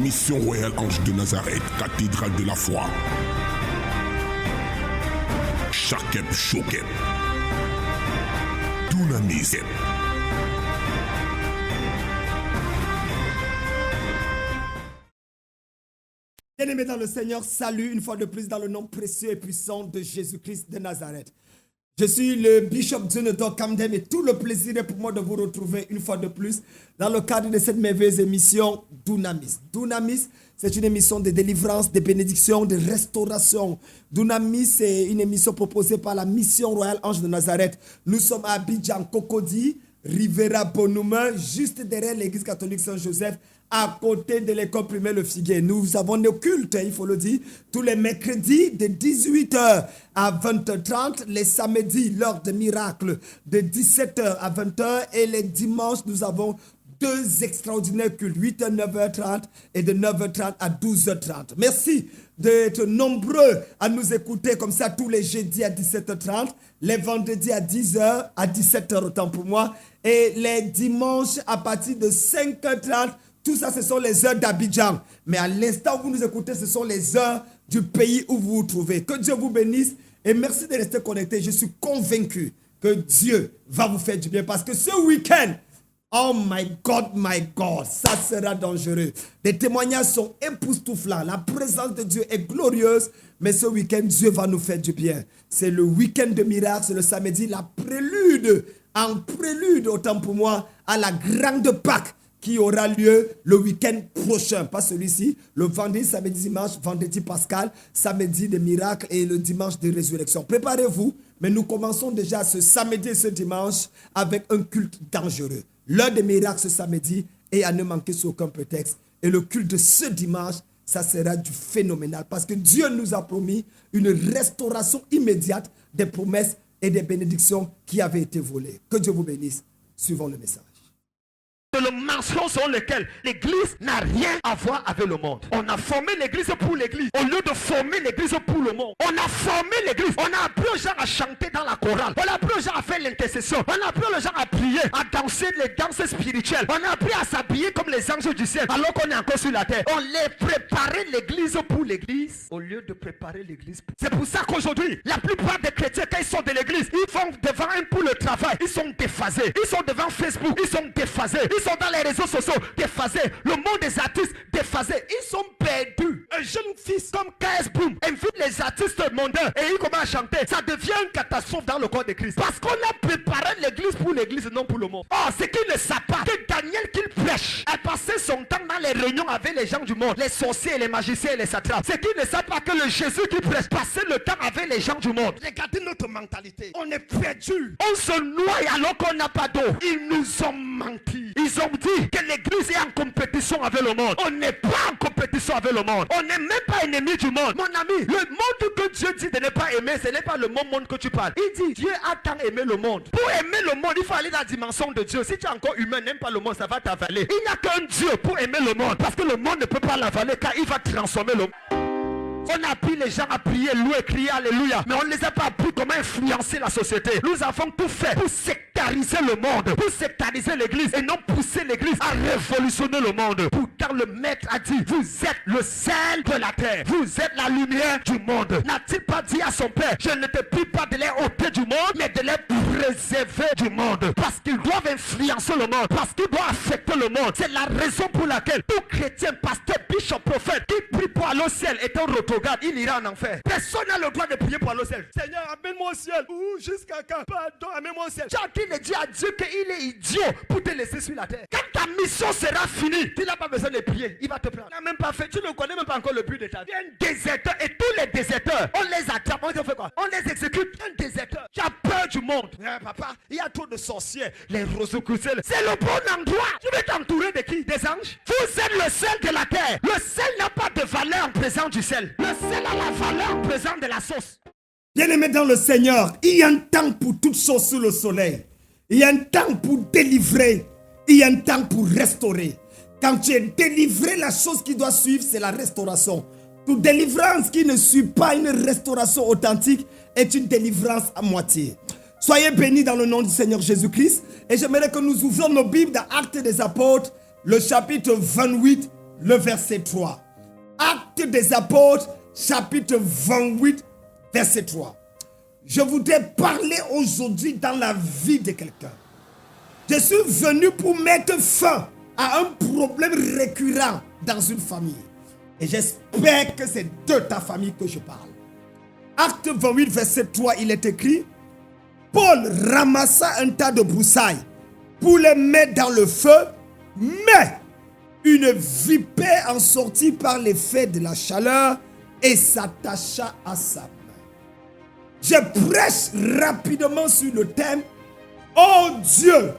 Mission Royal Ange de Nazareth, cathédrale de la foi. Shakep Shokep. Dunamis. Bien-aimés dans le Seigneur, salut une fois de plus dans le nom précieux et puissant de Jésus-Christ de Nazareth. Je suis le Bishop Jonathan Kamdem et tout le plaisir est pour moi de vous retrouver une fois de plus dans le cadre de cette merveilleuse émission Dunamis. Dunamis, c'est une émission de délivrance, de bénédiction, de restauration. Dunamis, c'est une émission proposée par la Mission Royale Ange de Nazareth. Nous sommes à Abidjan, Cocody, Rivera Bonuma, juste derrière l'église catholique Saint-Joseph, à côté de l'école primaire Le Figuier. Nous avons nos cultes, il faut le dire, tous les mercredis de 18h à 20h30, les samedis, l'heure de miracle, de 17h à 20h, et les dimanches, nous avons deux extraordinaires cultes, 8h, 9h30 et de 9h30 à 12h30. Merci d'être nombreux à nous écouter comme ça tous les jeudis à 17h30, les vendredis à 10h, à 17h autant pour moi, et les dimanches à partir de 5h30. Tout ça, ce sont les heures d'Abidjan. Mais à l'instant où vous nous écoutez, ce sont les heures du pays où vous vous trouvez. Que Dieu vous bénisse et merci de rester connectés. Je suis convaincu que Dieu va vous faire du bien parce que ce week-end, oh my God, ça sera dangereux. Les témoignages sont époustouflants. La présence de Dieu est glorieuse. Mais ce week-end, Dieu va nous faire du bien. C'est le week-end de miracle, c'est le samedi, la prélude, en prélude, autant pour moi, à la grande Pâque qui aura lieu le week-end prochain, pas celui-ci, le vendredi, samedi, dimanche, vendredi pascal, samedi de miracle et le dimanche de résurrection. Préparez-vous, mais nous commençons déjà ce samedi et ce dimanche avec un culte dangereux. L'heure des miracles ce samedi et à ne manquer sur aucun prétexte. Et le culte de ce dimanche, ça sera du phénoménal parce que Dieu nous a promis une restauration immédiate des promesses et des bénédictions qui avaient été volées. Que Dieu vous bénisse. Suivons le message. Le mensonge sur lequel l'église n'a rien à voir avec le monde. On a formé l'église pour l'église au lieu de former l'église pour le monde. On a formé l'église, on a appris aux gens à chanter dans la chorale, on a appris aux gens à faire l'intercession, on a appris aux gens à prier, à danser les danses spirituelles, on a appris à s'habiller comme les anges du ciel alors qu'on est encore sur la terre. On les préparait l'église pour l'église au lieu de préparer l'église pour... C'est pour ça qu'aujourd'hui la plupart des chrétiens quand ils sont de l'église, ils vont devant un pour le travail, ils sont déphasés, ils sont devant Facebook, ils sont déphasés, ils sont dans les réseaux sociaux déphasés, le monde des artistes déphasés, ils sont perdus. Un jeune fils comme KS Boom invite les artistes mondains et il commence à chanter, ça devient une catastrophe dans le corps de Christ parce qu'on a préparé l'église pour l'église, non pour le monde. Oh, c'est qu'ils ne savent pas que Daniel qu'il prêche a passé son temps dans les réunions avec les gens du monde, les sorciers, les magiciens et les satrapes. C'est qu'ils ne savent pas que le Jésus qui prêche passait le temps avec les gens du monde. Regardez notre mentalité, on est perdu, on se noie alors qu'on n'a pas d'eau. Ils nous ont menti, ils ont dit que l'église est en compétition avec le monde. On n'est pas en compétition avec le monde. On n'est même pas ennemi du monde. Mon ami, le monde que Dieu dit de ne pas aimer, ce n'est pas le même monde que tu parles. Il dit, Dieu a tant aimé le monde. Pour aimer le monde, il faut aller dans la dimension de Dieu. Si tu es encore humain, n'aime pas le monde, ça va t'avaler. Il n'y a qu'un Dieu pour aimer le monde. Parce que le monde ne peut pas l'avaler car il va transformer le monde. On a appris les gens à prier, louer, crier alléluia. Mais on ne les a pas appris comment influencer la société. Nous avons tout fait pour sectariser le monde, pour sectariser l'église et non pousser l'église à révolutionner le monde. Pourtant le maître a dit, vous êtes le sel de la terre, vous êtes la lumière du monde. N'a-t-il pas dit à son père, je ne te prie pas de les ôter du monde, mais de les préserver du monde. Parce qu'ils doivent influencer le monde, parce qu'ils doivent affecter le monde. C'est la raison pour laquelle tout chrétien, pasteur, bishop, prophète qui prie pour aller au ciel est un retour. Regarde, il ira en enfer. Personne n'a le droit de prier pour aller au ciel. Seigneur, amène-moi au ciel. Ou jusqu'à quand? Pardon, amène-moi au ciel. Chacun ne dit à Dieu qu'il est idiot pour te laisser sur la terre. Quand ta mission sera finie, tu n'as pas besoin de prier. Il va te prendre. Tu n'as même pas fait. Tu ne connais même pas encore le but de ta vie. Un déserteur et tous les déserteurs, on les attrape. On fait quoi? On les exécute. Un déserteur. Tu as peur du monde. Papa, il y a trop de sorciers. Les rosicruciels. C'est le bon endroit. Tu veux t'entourer de qui? Des anges? Vous êtes le sel de la terre. Le sel n'a pas de valeur en présence du sel. Le sel a la valeur en présence de la sauce. Bien-aimés dans le Seigneur, il y a un temps pour toutes choses sous le soleil. Il y a un temps pour délivrer. Il y a un temps pour restaurer. Quand tu es délivré, la chose qui doit suivre, c'est la restauration. Toute délivrance qui ne suit pas une restauration authentique est une délivrance à moitié. Soyez bénis dans le nom du Seigneur Jésus-Christ. Et j'aimerais que nous ouvrions nos Bibles dans Actes des Apôtres, le chapitre 28, le verset 3. Actes des apôtres, chapitre 28, verset 3. Je voudrais parler aujourd'hui dans la vie de quelqu'un. Je suis venu pour mettre fin à un problème récurrent dans une famille. Et j'espère que c'est de ta famille que je parle. Acte 28, verset 3, il est écrit: Paul ramassa un tas de broussailles pour les mettre dans le feu, mais une vipère en sortit par l'effet de la chaleur et s'attacha à sa main. Je prêche rapidement sur le thème: Oh Dieu,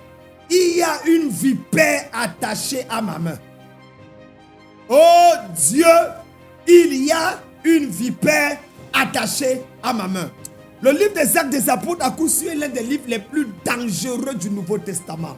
il y a une vipère attachée à ma main. Oh Dieu, il y a une vipère attachée à ma main. Le livre des Actes des Apôtres, à coup sûr, est l'un des livres les plus dangereux du Nouveau Testament.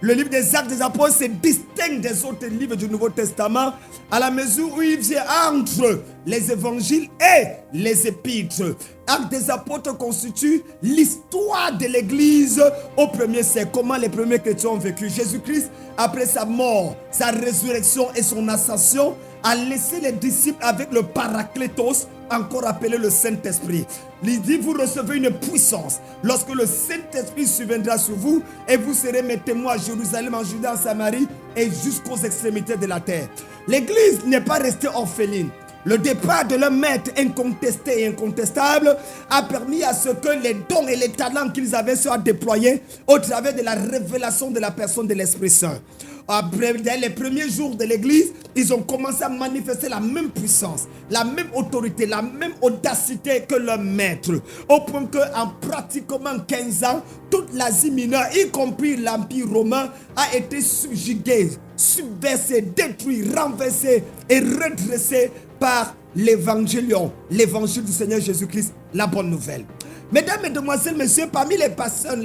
Le livre des Actes des Apôtres se distingue des autres livres du Nouveau Testament à la mesure où il vient entre les évangiles et les épîtres. Actes des Apôtres constitue l'histoire de l'Église au premier siècle. Comment les premiers chrétiens ont vécu. Jésus-Christ, après sa mort, sa résurrection et son ascension, a laissé les disciples avec le Paraclétos, encore appelé le Saint-Esprit. Il dit: vous recevez une puissance lorsque le Saint-Esprit surviendra sur vous, et vous serez mes témoins à Jérusalem, en Judée, en Samarie et jusqu'aux extrémités de la terre. L'Église n'est pas restée orpheline. Le départ de leur maître incontesté et incontestable a permis à ce que les dons et les talents qu'ils avaient soient déployés au travers de la révélation de la personne de l'Esprit Saint. Après, dès les premiers jours de l'Église, ils ont commencé à manifester la même puissance, la même autorité, la même audacité que leur maître. Au point qu'en pratiquement 15 ans, toute l'Asie mineure, y compris l'Empire romain, a été subjuguée, subversée, détruite, renversée et redressée par l'évangélion, l'évangile du Seigneur Jésus-Christ, la bonne nouvelle. Mesdames, Mesdemoiselles, Messieurs, parmi les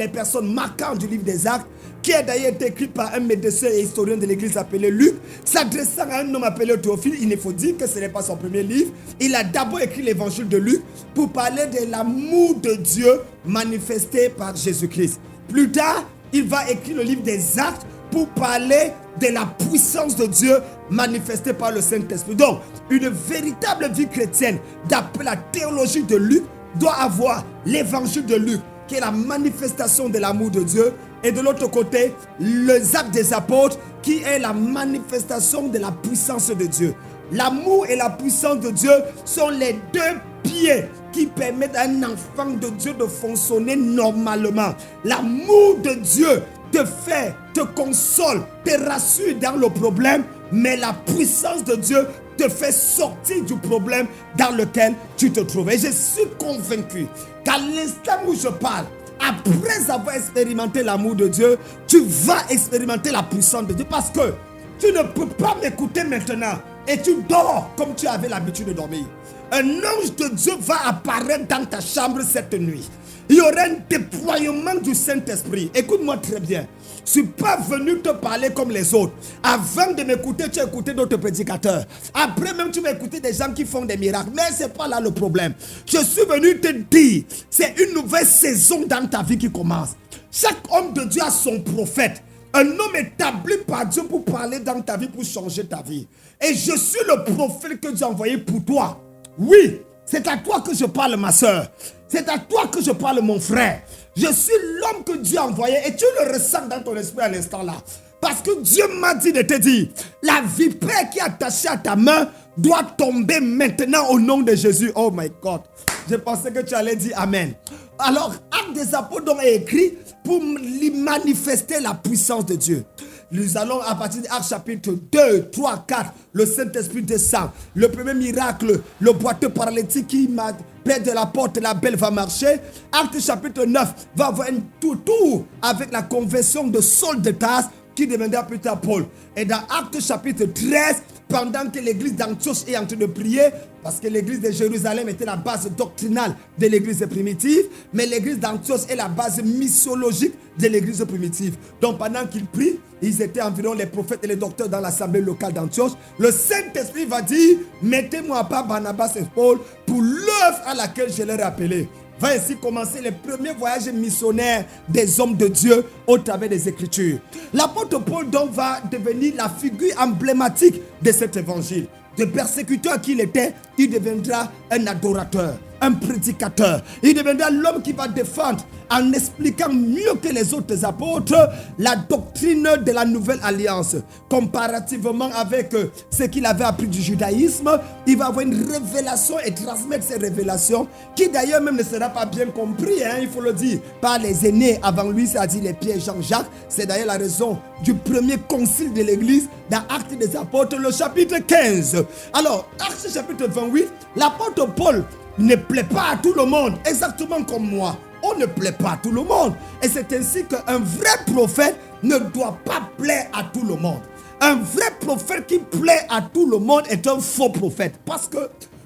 personnes marquantes du livre des Actes, qui a d'ailleurs été écrit par un médecin et historien de l'église appelé Luc, s'adressant à un homme appelé Théophile. Il ne faut dire que ce n'est pas son premier livre. Il a d'abord écrit l'évangile de Luc pour parler de l'amour de Dieu manifesté par Jésus-Christ. Plus tard, il va écrire le livre des Actes pour parler de la puissance de Dieu manifestée par le Saint-Esprit. Donc, une véritable vie chrétienne, d'après la théologie de Luc, doit avoir l'évangile de Luc, qui est la manifestation de l'amour de Dieu, et de l'autre côté, les Actes des Apôtres, qui est la manifestation de la puissance de Dieu. L'amour et la puissance de Dieu sont les deux pieds qui permettent à un enfant de Dieu de fonctionner normalement. L'amour de Dieu te fait, te console, te rassure dans le problème, mais la puissance de Dieu te fait sortir du problème dans lequel tu te trouves. Et je suis convaincu qu'à l'instant où je parle, après avoir expérimenté l'amour de Dieu, tu vas expérimenter la puissance de Dieu, parce que tu ne peux pas m'écouter maintenant et tu dors comme tu avais l'habitude de dormir. Un ange de Dieu va apparaître dans ta chambre cette nuit. Il y aura un déploiement du Saint-Esprit. Écoute-moi très bien. Je ne suis pas venu te parler comme les autres. Avant de m'écouter, tu as écouté d'autres prédicateurs. Après même, tu vas écouter des gens qui font des miracles. Mais ce n'est pas là le problème. Je suis venu te dire, c'est une nouvelle saison dans ta vie qui commence. Chaque homme de Dieu a son prophète. Un homme établi par Dieu pour parler dans ta vie, pour changer ta vie. Et je suis le prophète que Dieu a envoyé pour toi. Oui, c'est à toi que je parle, ma soeur. C'est à toi que je parle, mon frère. Je suis l'homme que Dieu a envoyé, et tu le ressens dans ton esprit à l'instant là. Parce que Dieu m'a dit de te dire, la vipère qui est attachée à ta main doit tomber maintenant au nom de Jésus. Oh my God. Je pensais que tu allais dire Amen. Alors, Actes des Apôtres donc est écrit pour lui manifester la puissance de Dieu. Nous allons à partir d'Actes chapitre 2, 3, 4, le Saint-Esprit descend. Le premier miracle, le boiteux paralytique qui m'a près de la porte, la belle va marcher. Actes chapitre 9 va avoir un tour avec la conversion de Saul de Tarse qui deviendra plus tard Paul. Et dans Actes chapitre 13, pendant que l'église d'Antioche est en train de prier, parce que l'église de Jérusalem était la base doctrinale de l'église primitive, mais l'église d'Antioche est la base missiologique de l'église primitive. Donc pendant qu'ils prient, ils étaient environ les prophètes et les docteurs dans l'assemblée locale d'Antioche. Le Saint-Esprit va dire, mettez-moi à part Barnabas et Paul pour l'œuvre à laquelle je leur ai appelé. va ainsi commencer les premiers voyages missionnaires des hommes de Dieu au travers des Écritures. L'apôtre Paul donc va devenir la figure emblématique de cet évangile. De persécuteur qu'il était, il deviendra un adorateur, un prédicateur. Il deviendra l'homme qui va défendre en expliquant mieux que les autres apôtres la doctrine de la nouvelle alliance. Comparativement avec ce qu'il avait appris du judaïsme, il va avoir une révélation et transmettre ces révélations qui d'ailleurs même ne sera pas bien compris, il faut le dire, par les aînés avant lui, c'est-à-dire les Pierre, Jean-Jacques. C'est d'ailleurs la raison du premier concile de l'église dans Actes des Apôtres, le chapitre 15. Alors, Actes chapitre 28, l'apôtre Paul ne plaît pas à tout le monde, exactement comme moi. On ne plaît pas à tout le monde. Et c'est ainsi qu'un vrai prophète ne doit pas plaire à tout le monde. Un vrai prophète qui plaît à tout le monde est un faux prophète. Parce que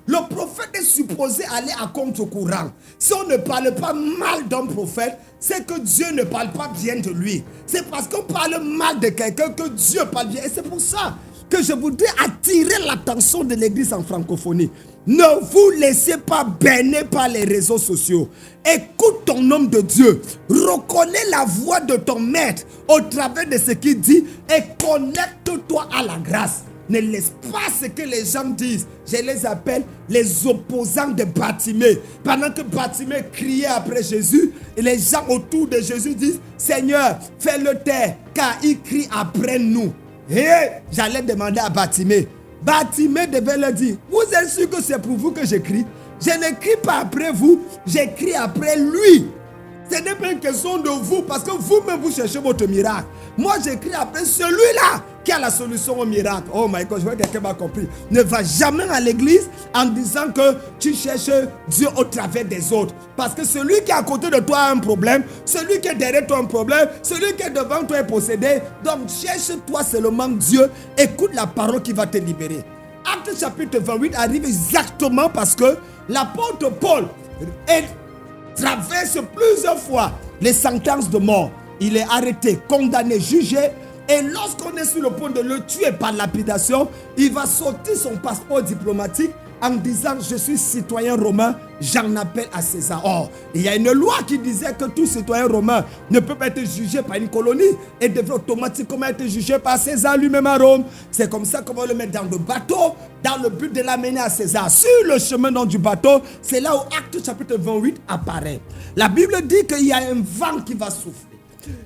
le prophète est supposé aller à contre-courant. Si on ne parle pas mal d'un prophète, c'est que Dieu ne parle pas bien de lui. C'est parce qu'on parle mal de quelqu'un que Dieu parle bien. Et c'est pour ça que je voudrais attirer l'attention de l'église en francophonie. Ne vous laissez pas berner par les réseaux sociaux. Écoute ton homme de Dieu. Reconnais la voix de ton maître au travers de ce qu'il dit et connecte-toi à la grâce. Ne laisse pas ce que les gens disent. Je les appelle les opposants de Bartimée. Pendant que Bartimée criait après Jésus, et les gens autour de Jésus disent: Seigneur, fais-le taire, car il crie après nous. Et j'allais demander à Bartimée. Bartimée devait leur dire: vous êtes sûr que c'est pour vous que j'écris? Je n'écris pas après vous, j'écris après lui. Ce n'est pas une question de vous, parce que vous-même vous cherchez votre miracle. Moi j'écris après celui-là qui a la solution au miracle. Oh my God, je vois que quelqu'un m'a compris. Ne va jamais à l'église en disant que tu cherches Dieu au travers des autres. Parce que celui qui est à côté de toi a un problème, celui qui est derrière toi a un problème, celui qui est devant toi est possédé. Donc cherche-toi seulement Dieu, écoute la parole qui va te libérer. Acte chapitre 28 arrive exactement parce que l'apôtre Paul traverse plusieurs fois les sentences de mort. Il est arrêté, condamné, jugé. Et lorsqu'on est sur le point de le tuer par lapidation, il va sortir son passeport diplomatique en disant: je suis citoyen romain, j'en appelle à César. Or, il y a une loi qui disait que tout citoyen romain ne peut pas être jugé par une colonie et devrait automatiquement être jugé par César lui-même à Rome. C'est comme ça qu'on va le mettre dans le bateau, dans le but de l'amener à César. Sur le chemin du bateau, c'est là où Acte chapitre 28 apparaît. La Bible dit qu'il y a un vent qui va souffler.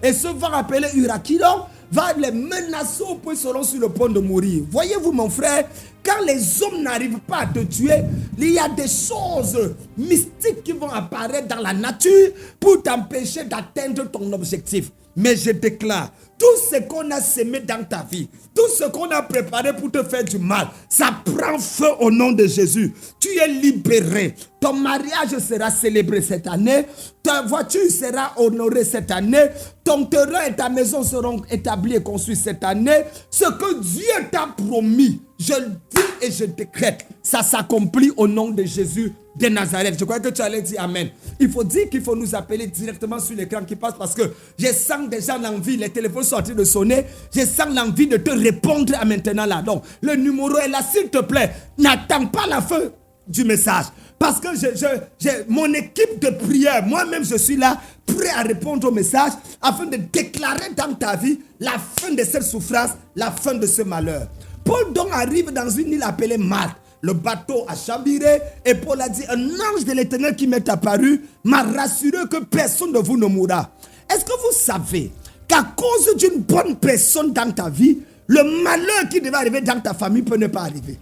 Et ce vent appelé Hurricane va les menacer au point seront sur le point de mourir. Voyez-vous mon frère, quand les hommes n'arrivent pas à te tuer, il y a des choses mystiques qui vont apparaître dans la nature pour t'empêcher d'atteindre ton objectif. Mais je déclare, tout ce qu'on a semé dans ta vie, tout ce qu'on a préparé pour te faire du mal, ça prend feu au nom de Jésus. Tu es libéré. Ton mariage sera célébré cette année. Ta voiture sera honorée cette année. Ton terrain et ta maison seront établis et construits cette année. Ce que Dieu t'a promis, je le dis et je décrète, ça s'accomplit au nom de Jésus de Nazareth. Je crois que tu allais dire Amen. Il faut dire qu'il faut nous appeler directement sur l'écran qui passe parce que je sens déjà l'envie, les téléphones sont en train de sonner, je sens l'envie de te répondre à maintenant là. Donc, le numéro est là, s'il te plaît, n'attends pas la fin du message. Parce que j'ai mon équipe de prière, moi-même je suis là, prêt à répondre au message afin de déclarer dans ta vie la fin de cette souffrance, la fin de ce malheur. Paul donc arrive dans une île appelée Malte. Le bateau a chaviré et Paul a dit: un ange de l'Éternel qui m'est apparu m'a rassuré que personne de vous ne mourra. Est-ce que vous savez qu'à cause d'une bonne personne dans ta vie, le malheur qui devait arriver dans ta famille peut ne pas arriver?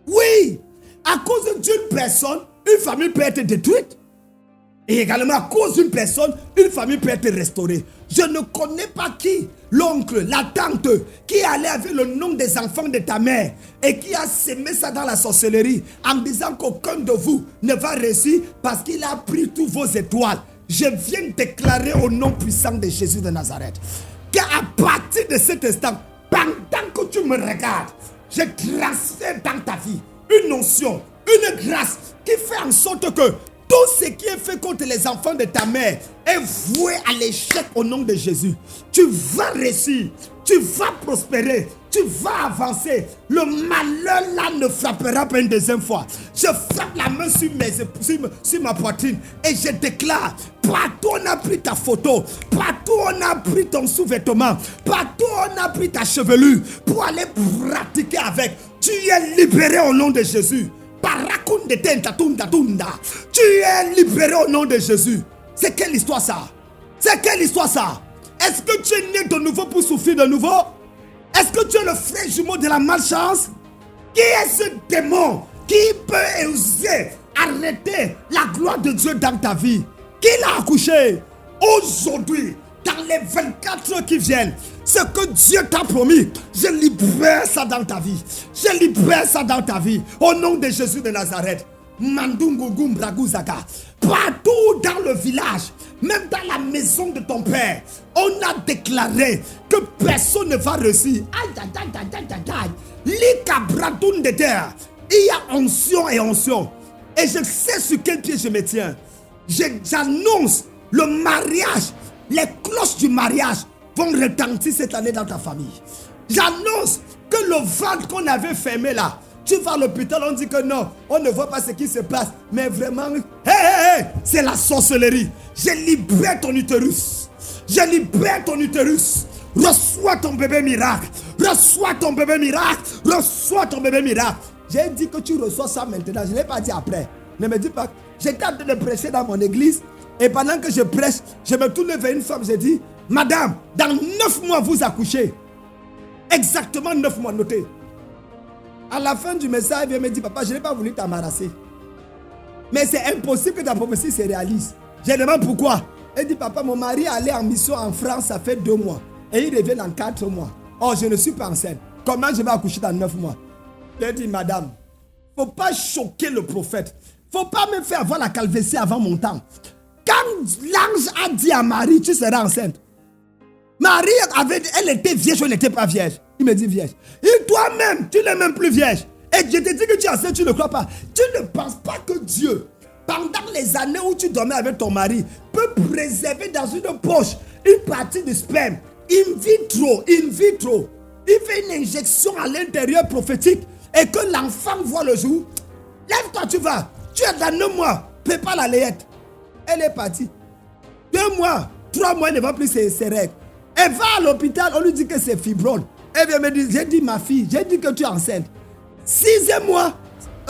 Oui, à cause d'une personne, une famille peut être détruite. Et également à cause d'une personne, une famille peut être restaurée. Je ne connais pas qui, l'oncle, la tante, qui est allé avec le nom des enfants de ta mère et qui a semé ça dans la sorcellerie en disant qu'aucun de vous ne va réussir parce qu'il a pris tous vos étoiles. Je viens déclarer au nom puissant de Jésus de Nazareth qu'à partir de cet instant, pendant que tu me regardes, je transfère dans ta vie une notion, une grâce qui fait en sorte que tout ce qui est fait contre les enfants de ta mère est voué à l'échec au nom de Jésus. Tu vas réussir, tu vas prospérer, tu vas avancer. Le malheur là ne frappera pas une deuxième fois. Je frappe la main sur ma poitrine et je déclare, partout on a pris ta photo, partout on a pris ton sous-vêtement, partout on a pris ta chevelure pour aller pratiquer avec. Tu es libéré au nom de Jésus. Tu es libéré au nom de Jésus. C'est quelle histoire ça? C'est quelle histoire ça? Est-ce que tu es né de nouveau pour souffrir de nouveau? Est-ce que tu es le frère jumeau de la malchance? Qui est ce démon qui peut oser arrêter la gloire de Dieu dans ta vie? Qui l'a accouché? Aujourd'hui, dans les 24 heures qui viennent, ce que Dieu t'a promis, je libère ça dans ta vie. Je libère ça dans ta vie. Au nom de Jésus de Nazareth. Partout dans le village, même dans la maison de ton père, on a déclaré que personne ne va réussir. Il y a onction et onction. Et je sais sur quel pied je me tiens. J'annonce le mariage. Les cloches du mariage vont retentir cette année dans ta famille. J'annonce que le ventre qu'on avait fermé là, tu vas à l'hôpital, on dit que non, on ne voit pas ce qui se passe. Mais vraiment, c'est la sorcellerie. Je libère ton utérus. Je libère ton utérus. Reçois ton bébé miracle. Reçois ton bébé miracle. Reçois ton bébé miracle. J'ai dit que tu reçois ça maintenant. Je ne l'ai pas dit après. Ne me dis pas. J'étais en train de prêcher dans mon église. Et pendant que je prêche, je me tourne vers une femme. J'ai dit, madame, dans 9 mois, vous accouchez. Exactement 9 mois, notez. À la fin du message, elle me dit, papa, je n'ai pas voulu t'embarrasser. Mais c'est impossible que ta prophétie se réalise. Je demande pourquoi. Elle dit, papa, mon mari allait en mission en France, ça fait 2 mois. Et il revient dans 4 mois. Oh, je ne suis pas enceinte. Comment je vais accoucher dans 9 mois? Elle dit, madame, il ne faut pas choquer le prophète. Il ne faut pas me faire avoir la calvitie avant mon temps. Quand l'ange a dit à Marie, tu seras enceinte. Marie, elle était vierge ou elle n'était pas vierge? Il me dit vierge. Et toi-même, tu n'es même plus vierge. Et je te dis que tu es enceinte, tu ne crois pas. Tu ne penses pas que Dieu, pendant les années où tu dormais avec ton mari, peut préserver dans une poche une partie du sperme, in vitro. Il fait une injection à l'intérieur prophétique et que l'enfant voit le jour. Lève-toi, tu vas. Tu es dans 9 mois. Prépare la layette. Elle est partie. 2 mois, 3 mois, elle ne va plus ses règles. Elle va à l'hôpital, on lui dit que c'est fibrome. Elle vient me dire, j'ai dit ma fille, j'ai dit que tu es enceinte. 6e mois,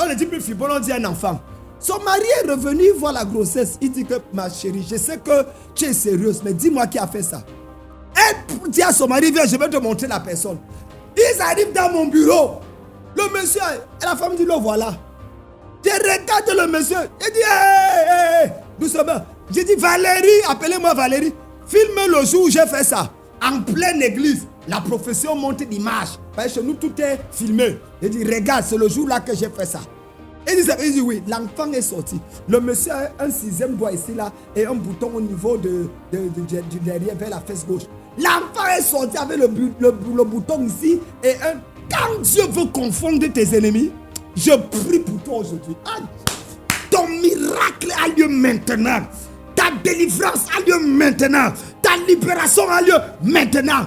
on ne dit plus fibrome, on dit un enfant. Son mari est revenu voir la grossesse. Il dit que ma chérie, je sais que tu es sérieuse, mais dis-moi qui a fait ça. Elle dit à son mari, viens, je vais te montrer la personne. Ils arrivent dans mon bureau. Le monsieur, et la femme dit, le voilà. Je regarde le monsieur. Il dit, hé, doucement. J'ai dit, Valérie, appelez-moi Valérie. Filme le jour où j'ai fait ça. En pleine église. La profession monte d'image. Parce que chez nous, tout est filmé. Il dit, regarde, c'est le jour là que j'ai fait ça. Il dit oui, l'enfant est sorti. Le monsieur a un 6e doigt ici là et un bouton au niveau du derrière vers la fesse gauche. L'enfant est sorti avec le bouton ici et un. Quand Dieu veut confondre tes ennemis, je prie pour toi aujourd'hui. Ton miracle a lieu maintenant. Ta délivrance a lieu maintenant. Ta libération a lieu maintenant.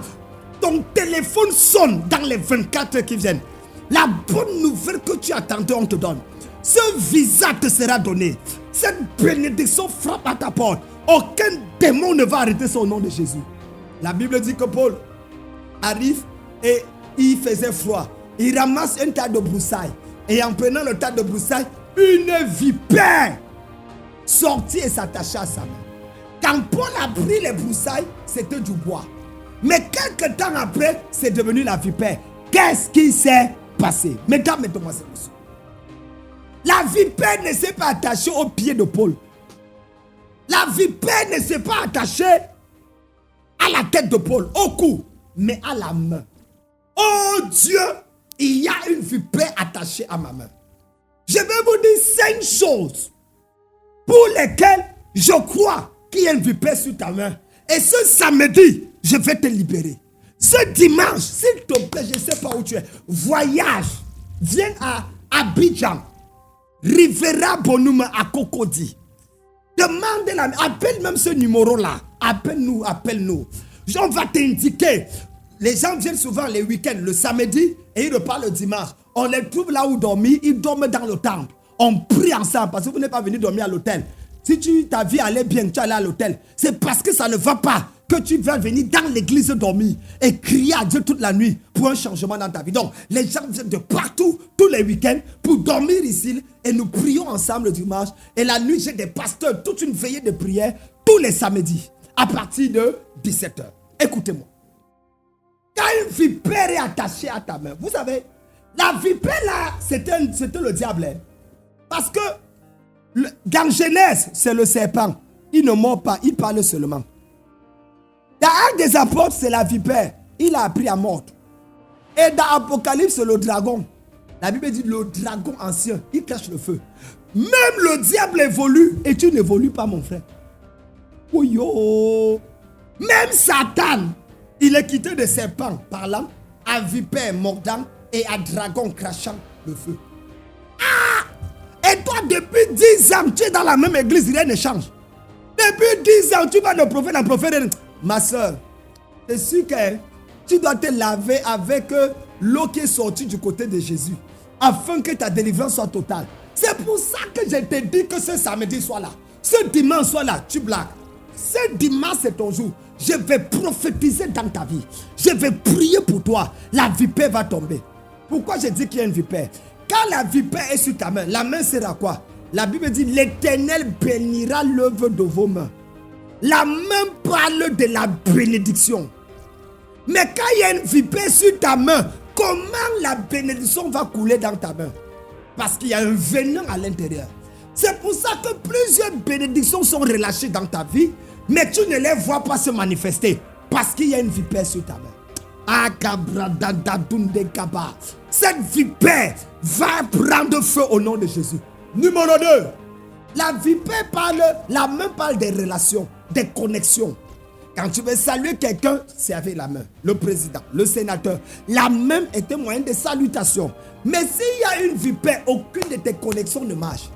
Ton téléphone sonne dans les 24 heures qui viennent. La bonne nouvelle que tu attendais, on te donne. Ce visa te sera donné. Cette bénédiction frappe à ta porte. Aucun démon ne va arrêter son nom de Jésus. La Bible dit que Paul arrive et il faisait froid. Il ramasse un tas de broussailles. Et en prenant le tas de broussailles, une vipère sortit et s'attacha à sa main. Quand Paul a pris les broussailles, c'était du bois. Mais quelques temps après, c'est devenu la vipère. Qu'est-ce qui s'est passé? Mesdames, mesdemoiselles, messieurs. La vipère ne s'est pas attachée au pied de Paul. La vipère ne s'est pas attachée à la tête de Paul, au cou, mais à la main. Oh Dieu, il y a une vipère attachée à ma main. Je vais vous dire 5 choses pour lesquelles je crois qu'il y a une vipère sur ta main. Et ce samedi, je vais te libérer. Ce dimanche, s'il te plaît, je ne sais pas où tu es, voyage, viens à Abidjan, Rivera Bonuma à Cocody. Appelle même ce numéro-là. Appelle-nous. On va t'indiquer Les gens viennent souvent les week-ends, le samedi, et ils repartent le dimanche. On les trouve là où dormir, ils dorment dans le temple. On prie ensemble parce que vous n'êtes pas venu dormir à l'hôtel. Si ta vie allait bien, tu allais à l'hôtel. C'est parce que ça ne va pas que tu vas venir dans l'église dormir et crier à Dieu toute la nuit pour un changement dans ta vie. Donc, les gens viennent de partout, tous les week-ends, pour dormir ici et nous prions ensemble le dimanche. Et la nuit, j'ai des pasteurs, toute une veillée de prière tous les samedis à partir de 17h. Écoutez-moi. Quand une vipère est attachée à ta main, vous savez, la vipère là, c'était le diable. Hein. Parce que dans Genèse, c'est le serpent. Il ne mord pas, il parle seulement. Dans Actes des apôtres, c'est la vipère. Il a appris à mordre. Et dans Apocalypse, c'est le dragon. La Bible dit le dragon ancien, il cache le feu. Même le diable évolue et tu n'évolues pas, mon frère. Oh yo. Même Satan, il est quitté de serpent parlant, à vipère mordant et à dragon crachant le feu. Ah! Et toi, depuis 10 ans, tu es dans la même église, rien ne change. Depuis 10 ans, tu vas de prophète en prophète. Ma soeur, c'est sûr que tu dois te laver avec l'eau qui est sortie du côté de Jésus, afin que ta délivrance soit totale. C'est pour ça que je te dis que ce samedi soit là. Ce dimanche soit là, tu blagues. Ce dimanche, c'est ton jour. Je vais prophétiser dans ta vie. Je vais prier pour toi. La vipère va tomber. Pourquoi je dis qu'il y a une vipère? Quand la vipère est sur ta main, la main sert à quoi? La Bible dit, l'Éternel bénira l'œuvre de vos mains. La main parle de la bénédiction. Mais quand il y a une vipère sur ta main, comment la bénédiction va couler dans ta main? Parce qu'il y a un venin à l'intérieur. C'est pour ça que plusieurs bénédictions sont relâchées dans ta vie, mais tu ne les vois pas se manifester. Parce qu'il y a une vipère sur ta main. Cette vipère va prendre feu au nom de Jésus. Numéro 2. La vipère parle, la main parle des relations, des connexions. Quand tu veux saluer quelqu'un, c'est avec la main. Le président, le sénateur. La main est un moyen de salutation. Mais s'il y a une vipère, aucune de tes connexions ne marche.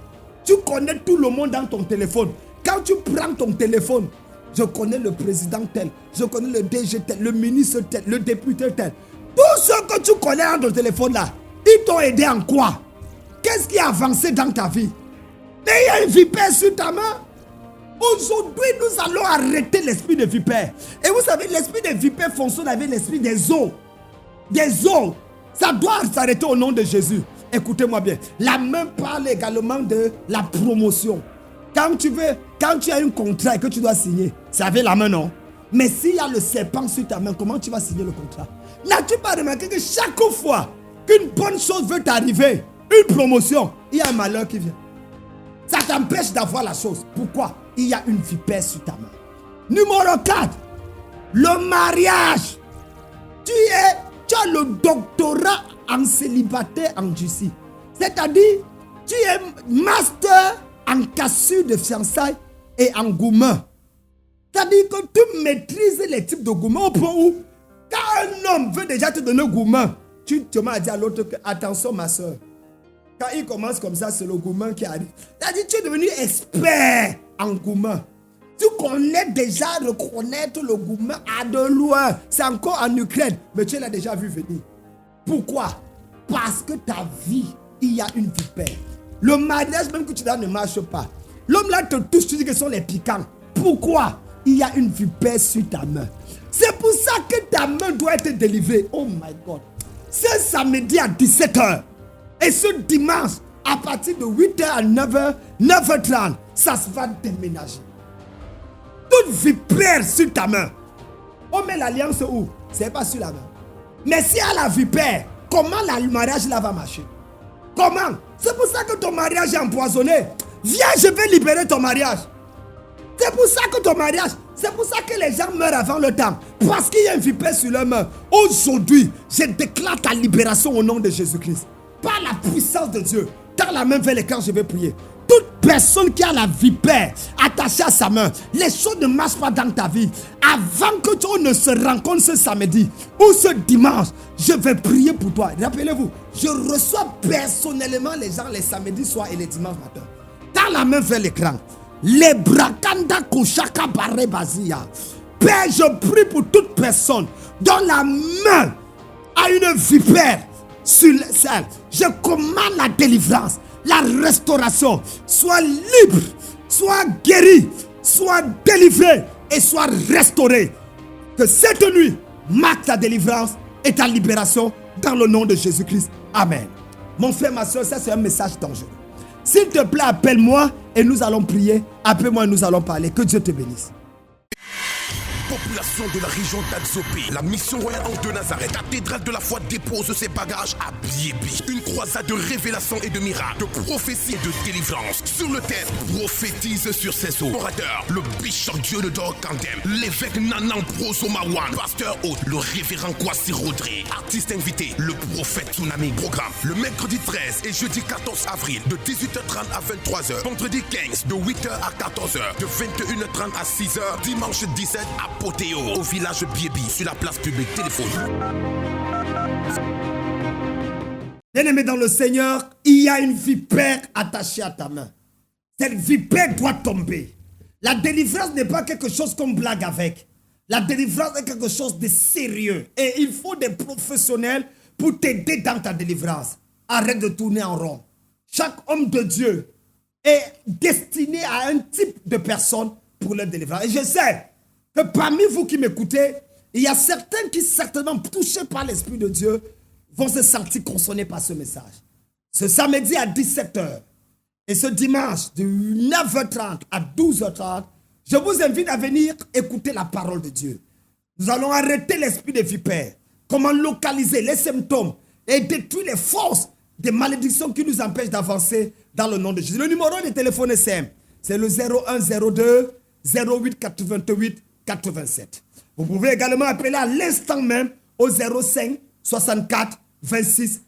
Tu connais tout le monde dans ton téléphone. Quand tu prends ton téléphone, je connais le président tel, je connais le DG tel, le ministre tel, le député tel. Tout ce que tu connais dans ton téléphone là, ils t'ont aidé en quoi? Qu'est-ce qui a avancé dans ta vie? Mais il y a une vipère sur ta main. Aujourd'hui, nous allons arrêter l'esprit de vipère. Et vous savez, l'esprit de vipère fonctionne avec l'esprit des eaux. Des eaux. Ça doit s'arrêter au nom de Jésus. Écoutez-moi bien. La main parle également de la promotion. Quand tu as un contrat et que tu dois signer, c'est avec la main, non? Mais s'il y a le serpent sur ta main, comment tu vas signer le contrat? N'as-tu pas remarqué que chaque fois qu'une bonne chose veut t'arriver, une promotion, il y a un malheur qui vient? Ça t'empêche d'avoir la chose. Pourquoi? Il y a une vipère sur ta main. Numéro 4, le mariage. Tu as le doctorat en célibataire endurci. C'est-à-dire, tu es master en cassure de fiançailles et en gourmand. C'est-à-dire que tu maîtrises les types de gourmand au point où, quand un homme veut déjà te donner gourmand, tu te mets à dire à l'autre que, attention ma soeur, quand il commence comme ça, c'est le gourmand qui arrive. C'est-à-dire tu es devenu expert en gourmand. Tu connais déjà reconnaître le gourmand à de loin. C'est encore en Ukraine, mais tu l'as déjà vu venir. Pourquoi? Parce que ta vie, il y a une vipère. Le mariage même que tu donnes ne marche pas. L'homme là te touche, tu dis que ce sont les piquants. Pourquoi? Il y a une vipère sur ta main. C'est pour ça que ta main doit être délivrée. Oh my God. Ce samedi à 17h. Et ce dimanche, à partir de 8h à 9h, 9h30, ça se va déménager. Toute vipère sur ta main. On met l'alliance où? C'est pas sur la main. Mais si à la vipère, comment le mariage là va marcher? Comment? C'est pour ça que ton mariage est empoisonné. Viens, je vais libérer ton mariage. C'est pour ça que ton mariage, c'est pour ça que les gens meurent avant le temps. Parce qu'il y a une vipère sur leur main. Aujourd'hui, je déclare ta libération au nom de Jésus-Christ. Par la puissance de Dieu. Dans la main vers l'écran, je vais prier. Toute personne qui a la vipère attachée à sa main, les choses ne marchent pas dans ta vie. Avant que tu ne se rencontre ce samedi ou ce dimanche, je vais prier pour toi. Rappelez-vous, je reçois personnellement les gens les samedis soirs et les dimanches matin. Dans la main vers l'écran. Les brakanda koshaka bare bazia. Père, je prie pour toute personne dont la main a une vipère sur le sein. Je commande la délivrance, la restauration. Sois libre, sois guéri, sois délivré et sois restauré. Que cette nuit marque ta délivrance et ta libération dans le nom de Jésus-Christ. Amen. Mon frère, ma soeur, ça c'est un message dangereux. S'il te plaît, appelle-moi et nous allons prier. Appelle-moi et nous allons parler. Que Dieu te bénisse. Population de la région d'Adzopé, la mission royale Ange de Nazareth, cathédrale de la foi dépose ses bagages à Biébi. Une croisade de révélations et de miracles, de prophéties et de délivrance. Sur le thème, prophétise sur ses eaux. Orateur, le bishop Dieudonné Kandem, l'évêque Nanan Prosomawan, pasteur hôte, le révérend Kwasi Rodri, artiste invité, le prophète Tsunami. Programme, le mercredi 13 et jeudi 14 avril, de 18h30 à 23h. Vendredi 15, de 8h à 14h, de 21h30 à 6h. Dimanche 17 à Potéo, au village Biébi, sur la place publique. Téléphone. Bien-aimé dans le Seigneur, il y a une vipère attachée à ta main. Cette vipère doit tomber. La délivrance n'est pas quelque chose qu'on blague avec. La délivrance est quelque chose de sérieux. Et il faut des professionnels pour t'aider dans ta délivrance. Arrête de tourner en rond. Chaque homme de Dieu est destiné à un type de personne pour le délivrance. Et je sais que parmi vous qui m'écoutez, il y a certains qui certainement touchés par l'Esprit de Dieu vont se sentir concernés par ce message. Ce samedi à 17h et ce dimanche de 9h30 à 12h30, je vous invite à venir écouter la parole de Dieu. Nous allons arrêter l'esprit des vipères, comment localiser les symptômes et détruire les forces des malédictions qui nous empêchent d'avancer dans le nom de Jésus. Le numéro de téléphone est simple, c'est le 0102 08 88 87. Vous pouvez également appeler à l'instant même au 05 64 26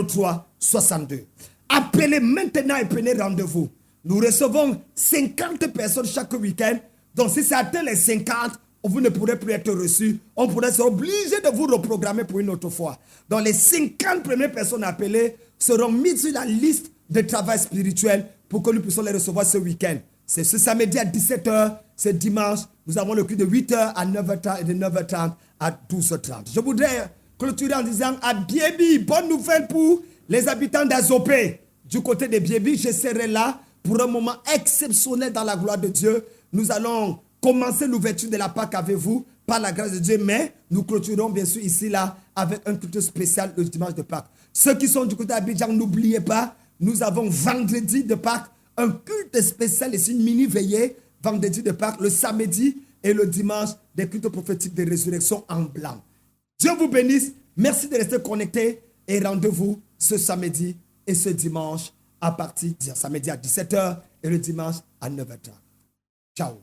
03 62. Appelez maintenant et prenez rendez-vous. Nous recevons 50 personnes chaque week-end. Donc si ça atteint les 50, vous ne pourrez plus être reçu. On pourrait être obligé de vous reprogrammer pour une autre fois. Donc les 50 premières personnes appelées seront mises sur la liste de travail spirituel pour que nous puissions les recevoir ce week-end. C'est ce samedi à 17h, c'est dimanche. Nous avons le culte de 8h à 9h30 et de 9h30 à 12h30. Je voudrais clôturer en disant à Biébi, bonne nouvelle pour les habitants d'Azopé. Du côté de Biébi, je serai là pour un moment exceptionnel dans la gloire de Dieu. Nous allons commencer l'ouverture de la Pâque avec vous par la grâce de Dieu, mais nous clôturons bien sûr ici là avec un culte spécial le dimanche de Pâques. Ceux qui sont du côté d'Abidjan, n'oubliez pas, nous avons vendredi de Pâques un culte spécial et c'est une mini-veillée, vendredi de Pâques, le samedi et le dimanche, des cultes prophétiques de résurrection en blanc. Dieu vous bénisse, merci de rester connectés et rendez-vous ce samedi et ce dimanche à partir de samedi à 17h et le dimanche à 9h30. Ciao.